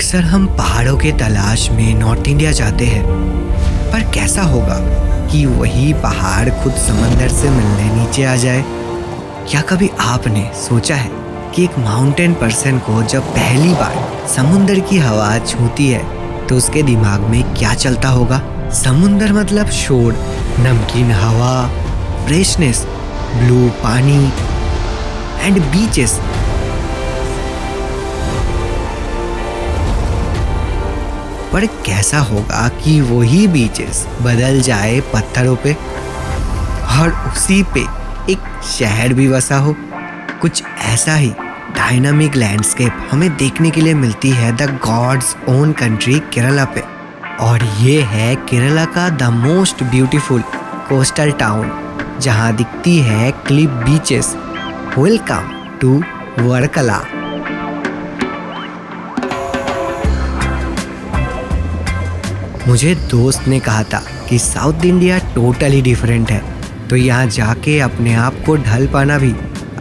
अक्सर हम पहाड़ों के तलाश में नॉर्थ इंडिया जाते हैं, पर कैसा होगा कि वही पहाड़ खुद समंदर से मिलने नीचे आ जाए। क्या कभी आपने सोचा है कि एक माउंटेन पर्सन को जब पहली बार समुंदर की हवा छूती है तो उसके दिमाग में क्या चलता होगा? समुंदर मतलब शोर, नमकीन हवा, फ्रेशनेस, ब्लू पानी एंड बीचेस। पर कैसा होगा कि वही बीचेस बदल जाए पत्थरों पे और उसी पे एक शहर भी बसा हो। कुछ ऐसा ही डायनामिक लैंडस्केप हमें देखने के लिए मिलती है the God's own country Kerala पे। और ये है केरला का the most beautiful coastal town, जहाँ दिखती है cliff beaches. Welcome to Varkala. मुझे दोस्त ने कहा था कि साउथ इंडिया टोटली डिफरेंट है, तो यहाँ जाके अपने आप को ढल पाना भी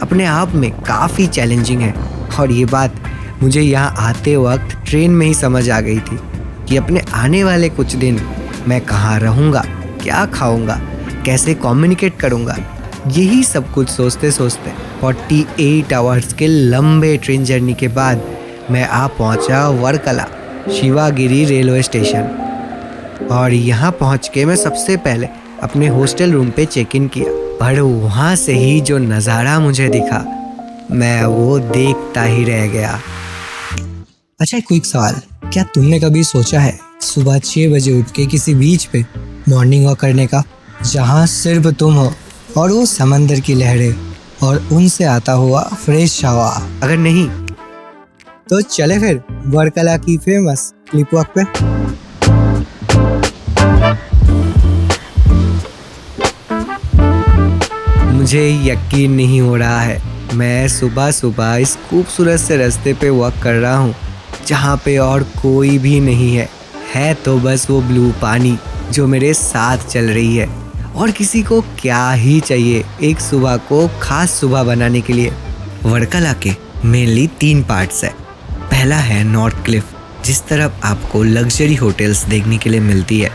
अपने आप में काफ़ी चैलेंजिंग है। और ये बात मुझे यहाँ आते वक्त ट्रेन में ही समझ आ गई थी कि अपने आने वाले कुछ दिन मैं कहाँ रहूँगा, क्या खाऊँगा, कैसे कम्युनिकेट करूँगा। यही सब कुछ सोचते सोचते 48 आवर्स के लंबे ट्रेन जर्नी के बाद मैं आ पहुँचा वर्कला शिवागिरी रेलवे स्टेशन। और यहाँ पहुँच के मैं सबसे पहले अपने हॉस्टल रूम पे चेक इन किया, पर वहाँ से ही जो नज़ारा मुझे दिखा मैं वो देखता ही रह गया। अच्छा, एक क्विक सवाल, क्या तुमने कभी सोचा है सुबह 6 बजे उठ के किसी बीच पे मॉर्निंग वॉक करने का, जहाँ सिर्फ तुम हो और वो समंदर की लहरें और उनसे आता हुआ फ्रेश हवा? अगर नहीं तो चले फिर वर्कला की फेमस क्लिफ वॉक पे। मुझे यकीन नहीं हो रहा है, मैं सुबह सुबह इस खूबसूरत से रास्ते पे वॉक कर रहा हूँ जहाँ पे और कोई भी नहीं है तो बस वो ब्लू पानी जो मेरे साथ चल रही है। और किसी को क्या ही चाहिए एक सुबह को खास सुबह बनाने के लिए। वर्कला के मेनली 3 पार्ट्स है। पहला है नॉर्थ क्लिफ, जिस तरफ आपको लग्जरी होटल्स देखने के लिए मिलती है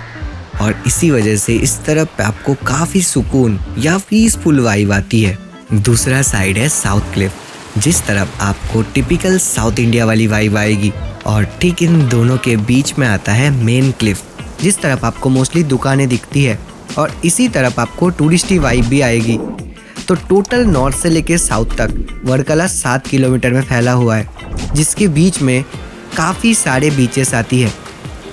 और इसी वजह से इस तरफ आपको काफ़ी सुकून या पीसफुल वाइब आती है। दूसरा साइड है साउथ क्लिफ, जिस तरफ आपको टिपिकल साउथ इंडिया वाली वाइब आएगी। और ठीक इन दोनों के बीच में आता है मेन क्लिफ, जिस तरफ आपको मोस्टली दुकानें दिखती है और इसी तरफ आपको टूरिस्टी वाइब भी आएगी। तो टोटल नॉर्थ से लेकर साउथ तक वर्कला 7 किलोमीटर में फैला हुआ है, जिसके बीच में काफ़ी सारे बीचेस आती है।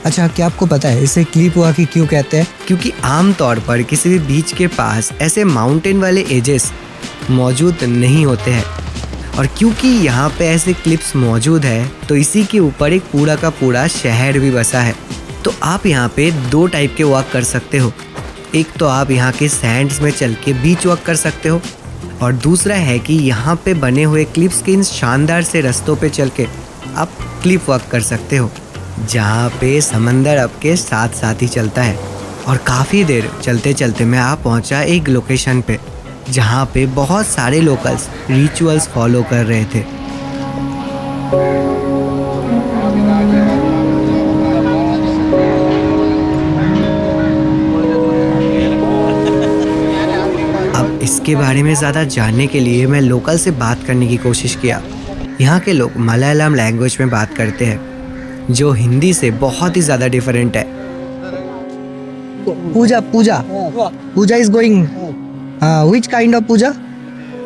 अच्छा, क्या आपको पता है इसे क्लिफ वॉक ही क्यों कहते हैं? क्योंकि आमतौर पर किसी भी बीच के पास ऐसे माउंटेन वाले एजेस मौजूद नहीं होते हैं, और क्योंकि यहाँ पे ऐसे क्लिप्स मौजूद है तो इसी के ऊपर एक पूरा का पूरा शहर भी बसा है। तो आप यहाँ पे 2 टाइप के वॉक कर सकते हो। एक तो आप यहाँ के सैंड्स में चल के बीच वॉक कर सकते हो, और दूसरा है कि यहाँ पे बने हुए क्लिप्स के इन शानदार से रास्तों पे चल के आप क्लिफ वॉक कर सकते हो, जहाँ पे समंदर आपके साथ साथ ही चलता है। और काफ़ी देर चलते चलते मैं आ पहुँचा एक लोकेशन पे जहाँ पे बहुत सारे लोकल्स रिचुअल्स फॉलो कर रहे थे। अब इसके बारे में ज़्यादा जानने के लिए मैं लोकल से बात करने की कोशिश किया। यहाँ के लोग मलयालम लैंग्वेज में बात करते हैं, जो हिंदी से बहुत ही ज़्यादा डिफरेंट है। Puja is going, which kind of puja?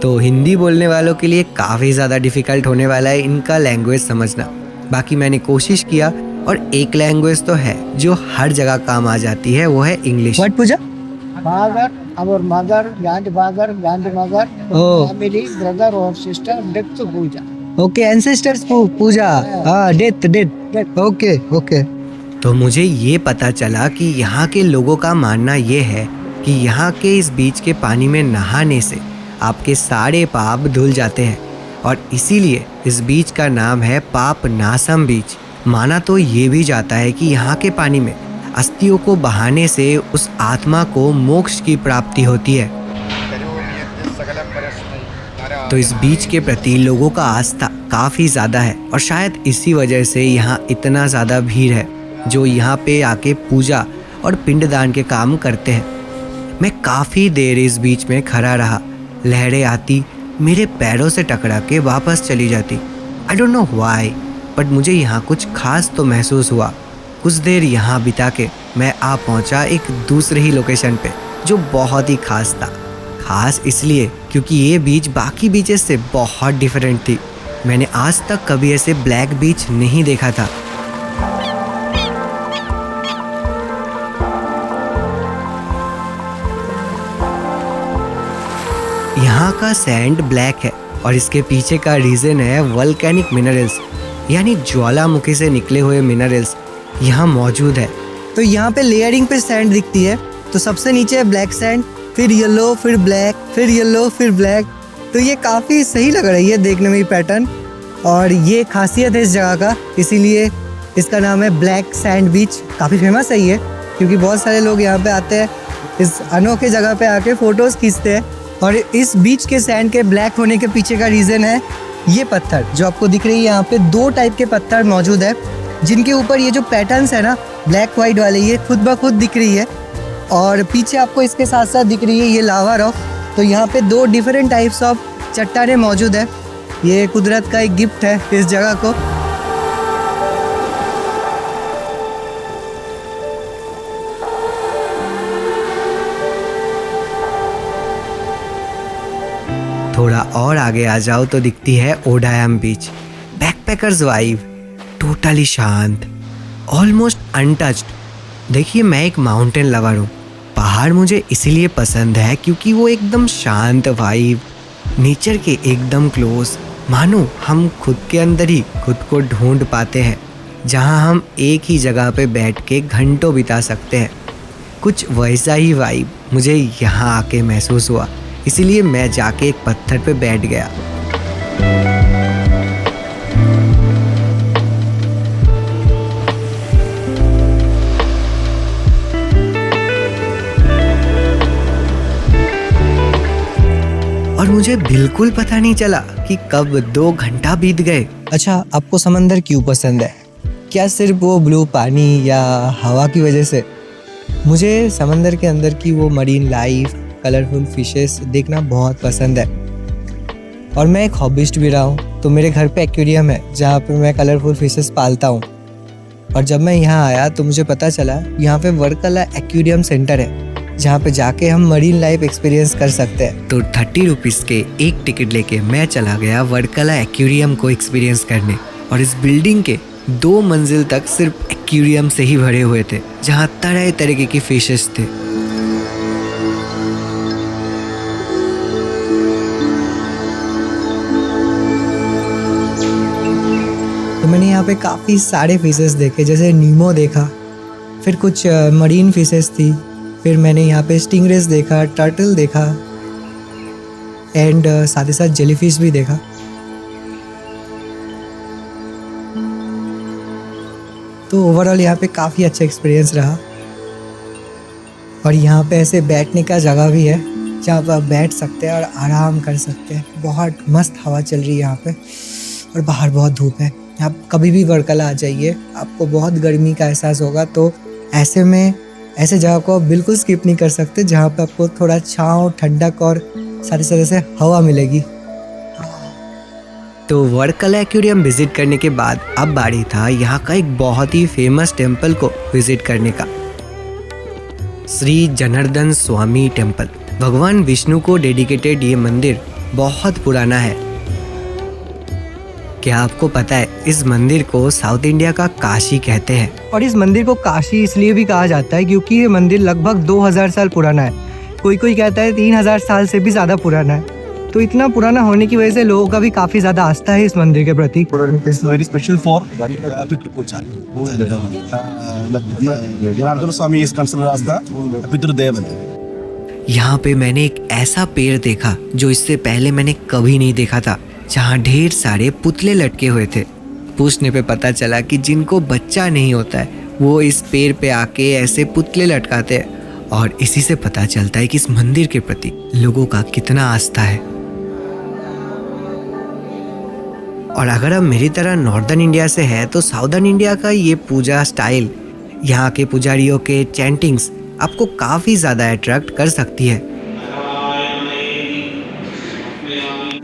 तो हिंदी बोलने वालों के लिए काफ़ी ज़्यादा डिफ़िकल्ट होने वाला है इनका लैंग्वेज समझना। बाकी मैंने कोशिश किया, और एक लैंग्वेज तो है जो हर जगह काम आ जाती है, वो है English. What puja? Father, our mother, grandfather, grandmother, family, brother or sister, death puja. Okay, ancestors puja, death. Okay. तो मुझे ये पता चला कि यहाँ के लोगों का मानना ये है कि यहाँ के इस बीच के पानी में नहाने से आपके सारे पाप धुल जाते हैं, और इसीलिए इस बीच का नाम है पाप नासम बीच। माना तो ये भी जाता है कि यहाँ के पानी में अस्थियों को बहाने से उस आत्मा को मोक्ष की प्राप्ति होती है। तो इस बीच के प्रति लोगों का आस्था काफ़ी ज़्यादा है और शायद इसी वजह से यहाँ इतना ज़्यादा भीड़ है जो यहाँ पे आके पूजा और पिंडदान के काम करते हैं। मैं काफ़ी देर इस बीच में खड़ा रहा। लहरें आती, मेरे पैरों से टकरा के वापस चली जाती। I don't know why, but मुझे यहाँ कुछ खास तो महसूस हुआ। कुछ देर यहाँ बिता के मैं आ पहुँचा एक दूसरे ही लोकेशन पे जो बहुत ही खास था। खास इसलिए क्योंकि ये बीच बाकी बीचेस से बहुत डिफरेंट थी। मैंने आज तक कभी ऐसे ब्लैक बीच नहीं देखा था। यहाँ का सैंड ब्लैक है और इसके पीछे का रीज़न है वोल्केनिक मिनरल्स, यानी ज्वालामुखी से निकले हुए मिनरल्स यहाँ मौजूद है। तो यहाँ पे लेयरिंग पे सैंड दिखती है। तो सबसे नीचे है ब्लैक सैंड, फिर येलो, फिर ब्लैक, फिर येलो, फिर ब्लैक। तो ये काफ़ी सही लग रही है देखने में ये पैटर्न, और ये खासियत है इस जगह का, इसीलिए इसका नाम है ब्लैक सैंड बीच। काफ़ी फेमस है ये, क्योंकि बहुत सारे लोग यहाँ पे आते हैं, इस अनोखे जगह पे आके फ़ोटोज़ खींचते हैं। और इस बीच के सैंड के ब्लैक होने के पीछे का रीज़न है ये पत्थर जो आपको दिख रही है। यहाँ पे 2 टाइप के पत्थर मौजूद है जिनके ऊपर ये जो पैटर्न्स है ना ब्लैक वाइट वाले, ये खुद ब खुद दिख रही है। और पीछे आपको इसके साथ साथ दिख रही है ये लावा रॉक। तो यहाँ पे 2 डिफरेंट टाइप्स ऑफ चट्टानें मौजूद है। ये कुदरत का एक गिफ्ट है इस जगह को। थोड़ा और आगे आ जाओ तो दिखती है ओडायाम बीच। बैकपैकर्स वाइब, टोटली शांत, ऑलमोस्ट अनटच्ड। देखिए, मैं एक माउंटेन लवर हूँ। पहाड़ मुझे इसीलिए पसंद है क्योंकि वो एकदम शांत वाइब, नेचर के एकदम क्लोज, मानो हम खुद के अंदर ही खुद को ढूंढ पाते हैं, जहाँ हम एक ही जगह पे बैठ के घंटों बिता सकते हैं। कुछ वैसा ही वाइब मुझे यहाँ आके महसूस हुआ, इसीलिए मैं जाके एक पत्थर पे बैठ गया। और मुझे बिल्कुल पता नहीं चला कि कब 2 घंटा बीत गए। अच्छा, आपको समंदर क्यों पसंद है? क्या सिर्फ वो ब्लू पानी या हवा की वजह से? मुझे समंदर के अंदर की वो मरीन लाइफ, कलरफुल फिशेस देखना बहुत पसंद है। और मैं एक हॉबिस्ट भी रहा हूँ, तो मेरे घर पे एक्वेरियम है जहाँ पे मैं कलरफुल फिशेस पालता हूँ। और जब मैं यहाँ आया तो मुझे पता चला यहाँ पे वर्कला एक्वेरियम सेंटर है जहाँ पे जाके हम मरीन लाइफ एक्सपीरियंस कर सकते हैं। तो 30 रुपीज़ के एक टिकट लेके मैं चला गया वर्कला एक्वेरियम को एक्सपीरियंस करने। और इस बिल्डिंग के 2 मंजिल तक सिर्फ एक्वेरियम से ही भरे हुए थे, जहाँ तरह तरह की फिशेस थे। तो मैंने यहाँ पे काफ़ी सारे फिशेस देखे, जैसे नीमो देखा, फिर कुछ मरीन फिशेस थी, फिर मैंने यहाँ पे स्टिंगरेस देखा, टर्टल देखा, एंड साथ ही साथ जेलीफिश भी देखा। तो ओवरऑल यहाँ पे काफ़ी अच्छा एक्सपीरियंस रहा। और यहाँ पे ऐसे बैठने का जगह भी है जहाँ पर आप बैठ सकते हैं और आराम कर सकते हैं। बहुत मस्त हवा चल रही है यहाँ पे, और बाहर बहुत धूप है। आप कभी भी वर्कला आ जाइए, आपको बहुत गर्मी का एहसास होगा। तो ऐसे में ऐसे जगह को आप बिल्कुल स्किप नहीं कर सकते जहाँ पे आपको थोड़ा छाँव, ठंडक और सारी तरह से हवा मिलेगी। तो वर्कला एक्वेरियम विजिट करने के बाद अब बारी था यहाँ का एक बहुत ही फेमस टेम्पल को विजिट करने का, श्री जनार्दन स्वामी टेम्पल। भगवान विष्णु को डेडिकेटेड ये मंदिर बहुत पुराना है। क्या आपको पता है, इस मंदिर को साउथ इंडिया का काशी कहते हैं। और इस मंदिर को काशी इसलिए भी कहा जाता है क्योंकि ये मंदिर लगभग 2000 साल पुराना है। कोई कहता है 3000 साल से भी ज़्यादा पुराना है। तो इतना पुराना होने की वजह से लोगों का भी काफ़ी ज़्यादा आस्था है इस मंदिर के प्रति। very special for Janardana Swami is considered as the Pitrudevan. यहाँ पे मैंने एक ऐसा पेड़ देखा जो इससे पहले मैंने कभी नहीं देखा था, जहाँ ढेर सारे पुतले लटके हुए थे। पूछने पे पता चला कि जिनको बच्चा नहीं होता है वो इस पेड़ पे आके ऐसे पुतले लटकाते हैं, और इसी से पता चलता है कि इस मंदिर के प्रति लोगों का कितना आस्था है। और अगर आप मेरी तरह नॉर्दर्न इंडिया से है तो साउदर्न इंडिया का ये पूजा स्टाइल, यहाँ के पुजारियों के चैंटिंग्स आपको काफ़ी ज़्यादा अट्रैक्ट कर सकती है।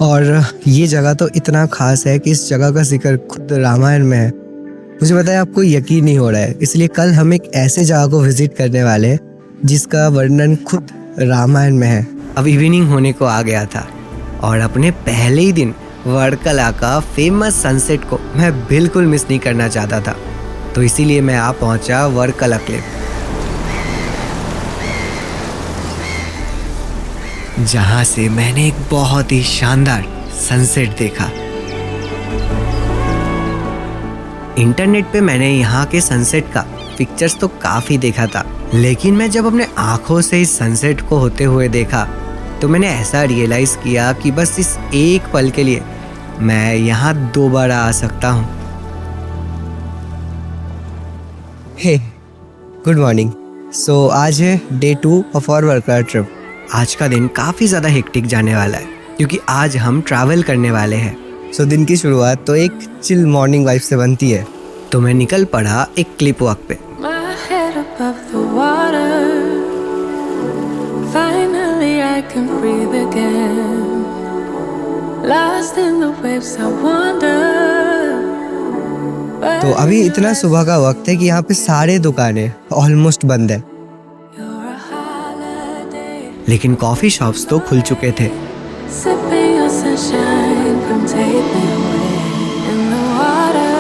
और ये जगह तो इतना खास है कि इस जगह का जिक्र खुद रामायण में है। मुझे पता है आपको यकीन नहीं हो रहा है, इसलिए कल हम एक ऐसे जगह को विजिट करने वाले हैं जिसका वर्णन खुद रामायण में है। अब इवनिंग होने को आ गया था और अपने पहले ही दिन वर्कला का फेमस सनसेट को मैं बिल्कुल मिस नहीं करना चाहता था, तो इसीलिए मैं आ पहुंचा वर्कला क्लिफ, जहां से मैंने एक बहुत ही शानदार सनसेट देखा। इंटरनेट पे मैंने यहाँ के सनसेट का पिक्चर्स तो काफ़ी देखा था, लेकिन मैं जब अपने आँखों से इस सनसेट को होते हुए देखा तो मैंने ऐसा रियलाइज़ किया कि बस इस एक पल के लिए मैं यहाँ दोबारा आ सकता हूँ। हे गुड मॉर्निंग। सो आज है day 2 of our Varkala trip. आज का दिन काफ़ी ज़्यादा हेक्टिक जाने वाला है क्योंकि आज हम ट्रैवल करने वाले हैं। सो दिन की शुरुआत तो एक चिल मॉर्निंग वाइब से बनती है। तो मैं निकल पड़ा एक क्लिप वॉक पे। My head above the water. Finally I can breathe again. Lost in the waves I wander. तो अभी इतना सुबह का वक्त है कि यहाँ पे सारे दुकानें ऑलमोस्ट बंद है, You're a holiday. लेकिन कॉफ़ी शॉप्स तो खुल चुके थे। Sipping your sunshine, come take me away in the water.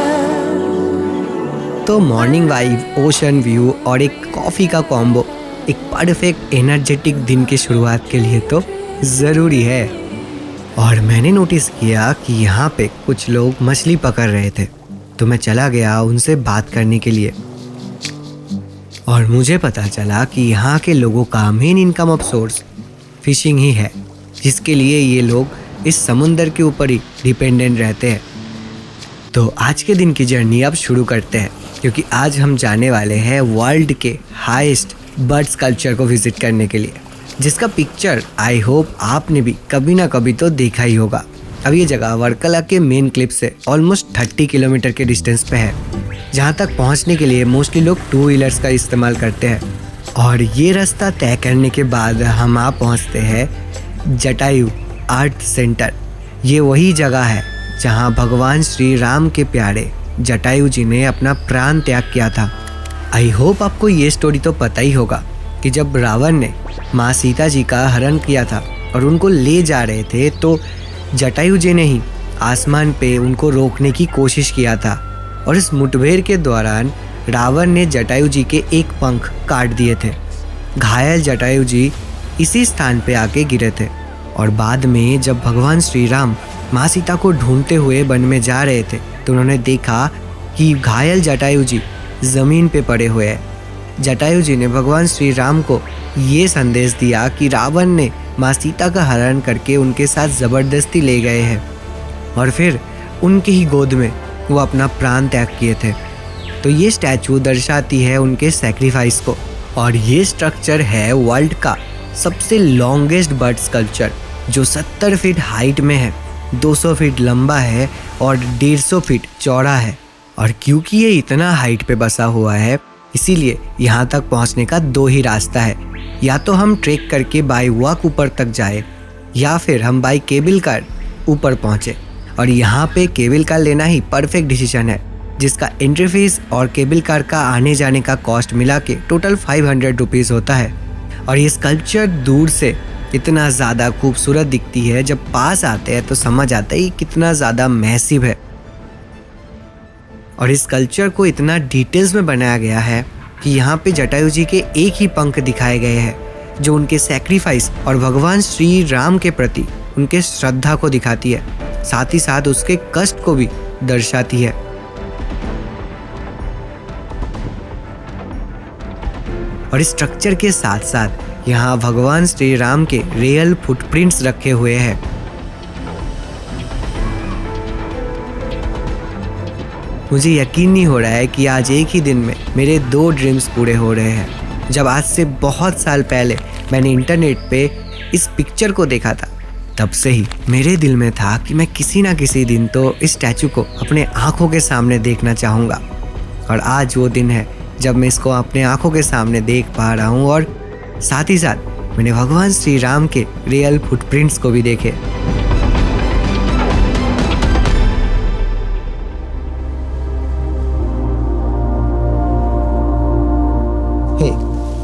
तो मॉर्निंग वाइब, ओशन व्यू और एक कॉफ़ी का कॉम्बो एक परफेक्ट एनर्जेटिक दिन की शुरुआत के लिए तो ज़रूरी है। और मैंने नोटिस किया कि यहाँ पे कुछ लोग मछली पकड़ रहे थे, तो मैं चला गया उनसे बात करने के लिए। और मुझे पता चला कि यहाँ के लोगों का main income of source fishing ही है, जिसके लिए ये लोग इस समुंदर के ऊपर ही डिपेंडेंट रहते हैं। तो आज के दिन की जर्नी अब शुरू करते हैं, क्योंकि आज हम जाने वाले हैं वर्ल्ड के हाईएस्ट बर्ड स्कल्पचर को विजिट करने के लिए, जिसका पिक्चर आई होप आपने भी कभी ना कभी तो देखा ही होगा। अब ये जगह वर्कला के मेन क्लिफ से ऑलमोस्ट 30 किलोमीटर के डिस्टेंस पे है, जहाँ तक पहुँचने के लिए मोस्टली लोग 2 व्हीलर्स का इस्तेमाल करते हैं। और ये रास्ता तय करने के बाद हम आ पहुँचते हैं जटायु आर्ट सेंटर। ये वही जगह है जहाँ भगवान श्री राम के प्यारे जटायु जी ने अपना प्राण त्याग किया था। आई होप आपको ये स्टोरी तो पता ही होगा कि जब रावण ने माँ सीता जी का हरण किया था और उनको ले जा रहे थे, तो जटायु जी ने ही आसमान पे उनको रोकने की कोशिश किया था। और इस मुठभेड़ के दौरान रावण ने जटायु जी के एक पंख काट दिए थे। घायल जटायु जी इसी स्थान पे आके गिरे थे। और बाद में जब भगवान श्री राम माँ सीता को ढूंढते हुए वन में जा रहे थे, तो उन्होंने देखा कि घायल जटायु जी ज़मीन पे पड़े हुए हैं। जटायु जी ने भगवान श्री राम को ये संदेश दिया कि रावण ने माँ सीता का हरण करके उनके साथ ज़बरदस्ती ले गए हैं और फिर उनकी ही गोद में वो अपना प्राण त्याग किए थे। तो ये स्टैचू दर्शाती है उनके सैक्रिफाइस को। और ये स्ट्रक्चर है वर्ल्ड का सबसे लॉन्गेस्ट बर्ड स्कल्पचर, जो 70 फीट हाइट में है, 200 फीट लंबा है और 150 फीट चौड़ा है। और क्योंकि ये इतना हाइट पे बसा हुआ है, इसीलिए यहाँ तक पहुँचने का 2 ही रास्ता है। या तो हम ट्रेक करके बाय वॉक ऊपर तक जाए, या फिर हम बाय केबल कार ऊपर पहुँचे। और यहाँ पे केबल कार लेना ही परफेक्ट डिसीजन है, जिसका एंट्री फीस और केबल कार का आने जाने का कॉस्ट मिला के टोटल 500 रुपीज़ होता है। और ये स्कल्पचर दूर से इतना ज़्यादा खूबसूरत दिखती है, जब पास आते हैं तो समझ आता है कितना ज़्यादा मैसिव है। और इस स्कल्पचर को इतना डिटेल्स में बनाया गया है कि यहाँ पे जटायु जी के एक ही पंख दिखाए गए हैं, जो उनके सैक्रिफाइस और भगवान श्री राम के प्रति उनके श्रद्धा को दिखाती है, साथ ही साथ उसके कष्ट को भी दर्शाती है। और इस स्ट्रक्चर के साथ साथ यहाँ भगवान श्री राम के रियल फुटप्रिंट्स रखे हुए हैं। मुझे यकीन नहीं हो रहा है कि आज एक ही दिन में मेरे 2 ड्रीम्स पूरे हो रहे हैं। जब आज से बहुत साल पहले मैंने इंटरनेट पे इस पिक्चर को देखा था, तब से ही मेरे दिल में था कि मैं किसी ना किसी दिन तो इस स्टैचू को अपने आंखों के सामने देखना चाहूँगा। और आज वो दिन है जब मैं इसको अपने आंखों के सामने देख पा रहा हूँ और साथ ही साथ मैंने भगवान श्री राम के रियल फुटप्रिंट्स को भी देखे।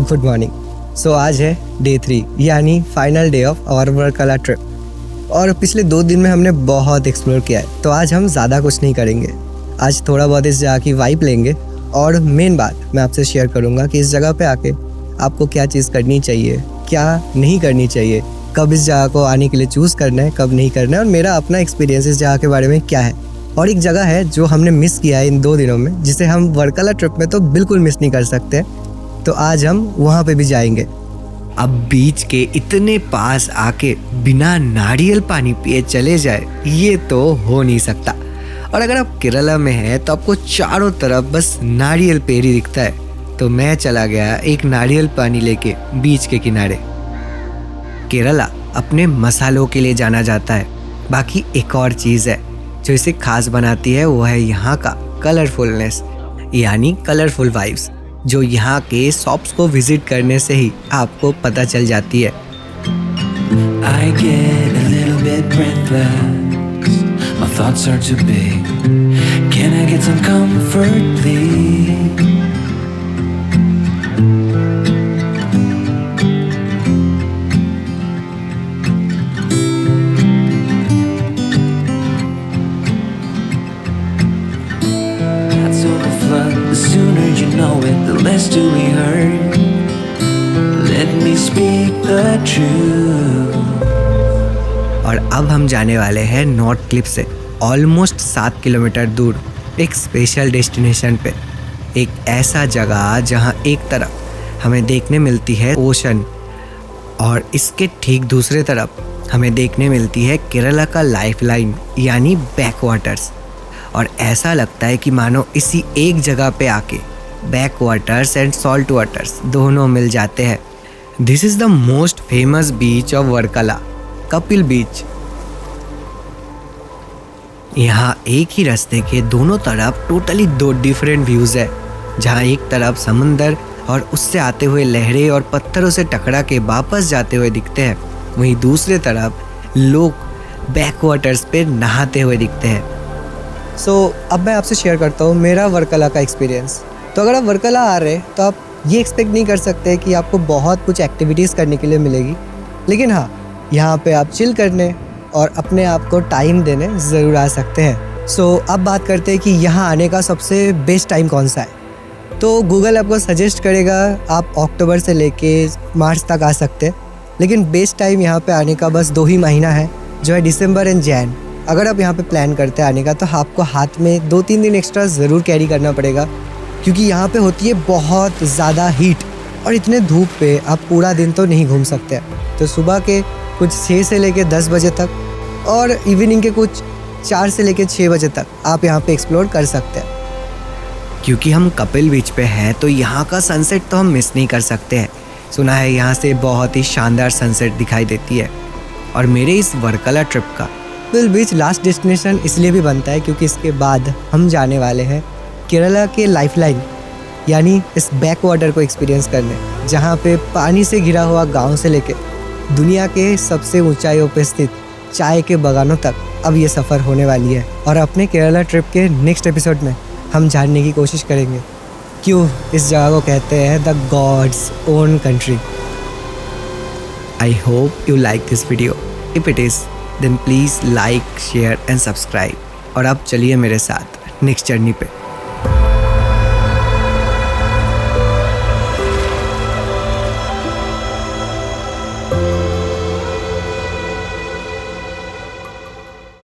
Good morning. सो आज है डे 3 यानी final day of our Varkala trip. और पिछले 2 दिन में हमने बहुत एक्सप्लोर किया है, तो आज हम ज़्यादा कुछ नहीं करेंगे। आज थोड़ा बहुत इस जगह की वाइब लेंगे और मेन बात मैं आपसे शेयर करूँगा कि इस जगह पे आके आपको क्या चीज़ करनी चाहिए, क्या नहीं करनी चाहिए, कब इस जगह को आने के लिए चूज़ करना है, कब नहीं करना है, और मेरा अपना एक्सपीरियंस इस जगह के बारे में क्या है। और एक जगह है जो हमने मिस किया है इन 2 दिनों में, जिसे हम वर्कला ट्रिप में तो बिल्कुल मिस नहीं कर सकते, तो आज हम वहाँ पे भी जाएंगे। अब बीच के इतने पास आके बिना नारियल पानी पिए चले जाए, ये तो हो नहीं सकता। और अगर आप केरला में हैं तो आपको चारों तरफ बस नारियल पेड़ ही दिखता है। तो मैं चला गया एक नारियल पानी लेके बीच के किनारे। केरला अपने मसालों के लिए जाना जाता है। बाकी एक और चीज़ है जो इसे खास बनाती है, वो है यहाँ का कलरफुलनेस यानी कलरफुल वाइब्स, जो यहाँ के शॉप्स को विजिट करने से ही आपको पता चल जाती है। I get a little bit breathless, my thoughts are too big. Can I get some comfort, please? That's overflood. The sooner you know it, the less do we hurt. Let me speak the truth. और अब हम जाने वाले हैं north Cliff से almost 7 kilometre दूर एक special destination पे। एक ऐसा जगह जहाँ एक तरफ हमें देखने मिलती है ओशन और इसके ठीक दूसरे तरफ हमें देखने मिलती है केरला का लाइफलाइन यानी बैक वाटर्स। और ऐसा लगता है कि मानो इसी एक जगह पे आके back waters and salt waters दोनों मिल जाते हैं। This is the most famous beach of Varkala, Kapil beach. यहाँ एक ही रास्ते के दोनों तरफ टोटली 2 डिफरेंट व्यूज़ है, जहाँ एक तरफ समंदर और उससे आते हुए लहरें और पत्थरों से टकरा के वापस जाते हुए दिखते हैं, वहीं दूसरे तरफ लोग बैक वाटर्स पे नहाते हुए दिखते हैं। सो अब मैं आपसे शेयर करता हूँ मेरा वर्कला का एक्सपीरियंस। तो अगर आप वर्कला आ रहे हैं तो आप ये एक्सपेक्ट नहीं कर सकते कि आपको बहुत कुछ एक्टिविटीज़ करने के लिए मिलेगी, लेकिन हाँ, यहाँ पे आप चिल करने और अपने आप को टाइम देने ज़रूर आ सकते हैं। सो अब बात करते हैं कि यहाँ आने का सबसे बेस्ट टाइम कौन सा है। तो गूगल आपको सजेस्ट करेगा आप अक्टूबर से लेके मार्च तक आ सकते हैं, लेकिन बेस्ट टाइम यहाँ पे आने का बस 2 ही महीना है, जो है दिसंबर एंड जैन। अगर आप यहाँ पे प्लान करते हैं आने का तो आपको हाथ में 2-3 दिन एक्स्ट्रा ज़रूर कैरी करना पड़ेगा, क्योंकि यहाँ पे होती है बहुत ज़्यादा हीट और इतने धूप पे आप पूरा दिन तो नहीं घूम सकते। तो सुबह के कुछ 6 से लेके 10 बजे तक और इवनिंग के कुछ 4 से लेके 6 बजे तक आप यहाँ पे एक्सप्लोर कर सकते हैं। क्योंकि हम कपिल बीच पे हैं तो यहाँ का सनसेट तो हम मिस नहीं कर सकते हैं। सुना है यहाँ से बहुत ही शानदार सनसेट दिखाई देती है। और मेरे इस वर्कला ट्रिप का कपिल बीच लास्ट डेस्टिनेशन इसलिए भी बनता है क्योंकि इसके बाद हम जाने वाले हैं केरला के लाइफलाइन यानी इस बैक वाटर को एक्सपीरियंस करने, जहाँ पे पानी से घिरा हुआ गांव से लेके दुनिया के सबसे ऊंचाइयों पे स्थित चाय के बागानों तक अब ये सफ़र होने वाली है। और अपने केरला ट्रिप के नेक्स्ट एपिसोड में हम जानने की कोशिश करेंगे क्यों इस जगह को कहते हैं the God's own country. I hope you like this video. If it is, then please like, share and subscribe. और अब चलिए मेरे साथ नेक्स्ट जर्नी पे।